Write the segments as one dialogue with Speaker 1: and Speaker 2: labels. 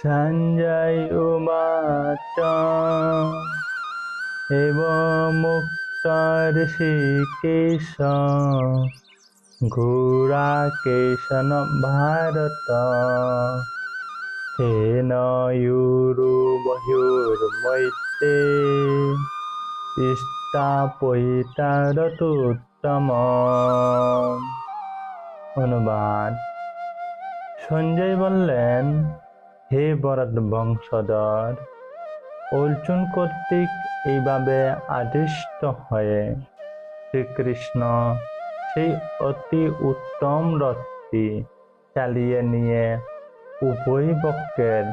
Speaker 1: সঞ্জয় উবাচ एवमुक्त ऋषिकेश गुराकेशन भारत तेन युरुबहुर्मैत्रे স্থাপয়িতারতোত্তম। অনুবাদ। সঞ্জয় বললেন, হে ভরত বংশধর, অর্জুন কর্তৃক এইভাবে আদিষ্ট হয়ে শ্রীকৃষ্ণ সেই অতি উত্তম রথটি চালিয়ে নিয়ে উভয় পক্ষের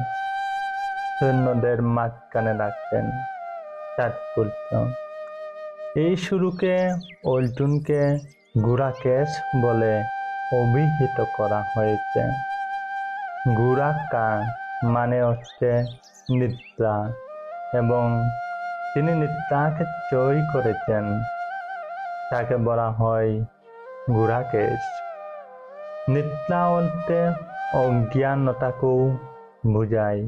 Speaker 1: সৈন্যদের মাঝখানে রাখতেন। তাৎপর্য: এই শুরুকে অর্জুনকে গুরাকেশ বলে অভিহিত করা হয়েছে। গুরাকা মানে হচ্ছে নিদ্রা, এবং তিনি নিদ্রাকে জয় করেছেন, তাকে বলা হয় গুরাকেশ। নিদ্রা অর্থে অজ্ঞানতাকেও বোঝায়।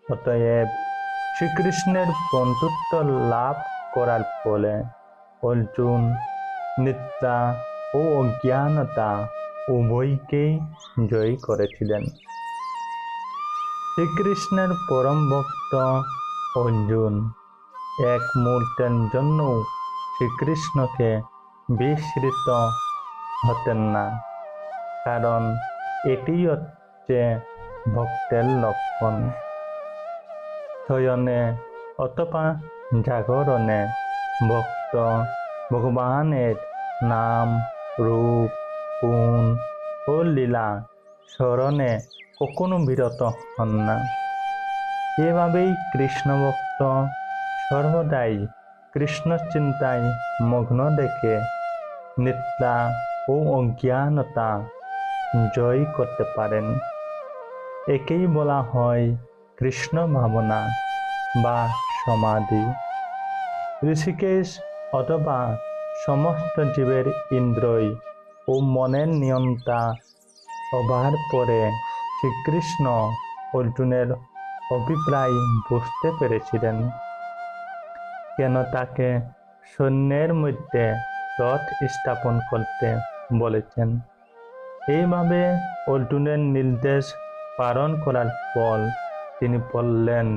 Speaker 1: অতএব শ্রীকৃষ্ণের বন্ধুত্ব লাভ করার ফলে অর্জুন নিদ্রা ও অজ্ঞানতা উভয়কেই জয় করেছিলেন। শ্রীকৃষ্ণের পরম ভক্ত অর্জুন এক মুহূর্তের জন্য শ্রীকৃষ্ণকে বিস্মৃত হতেন না, কারণ এটি হচ্ছে ভক্তের লক্ষণ। শয়নে অথবা জাগরণে ভক্ত ভগবানের নাম, রূপ, গুণ ও লীলা স্মরণে কখনো বিরত হন না। এভাবেই কৃষ্ণভক্ত সর্বদাই কৃষ্ণ চিন্তায় মগ্ন দেখে নিদ্রা ও অজ্ঞানতা জয় করতে পারেন। একেই বলা হয় কৃষ্ণ ভাবনা বা সমাধি। ঋষিকেশ অথবা সমস্ত জীবের ইন্দ্রিয় ও মনের নিয়ন্তা হবার পরে শ্রীকৃষ্ণ অর্জুনের অভিপ্রায় বুঝতে পেরেছিলেন, কেন তাকে সৈন্যের মধ্যে রথ স্থাপন করতে বলেছেন। এইভাবে অর্জুনের নির্দেশ পালন করার পর তিনি বললেন,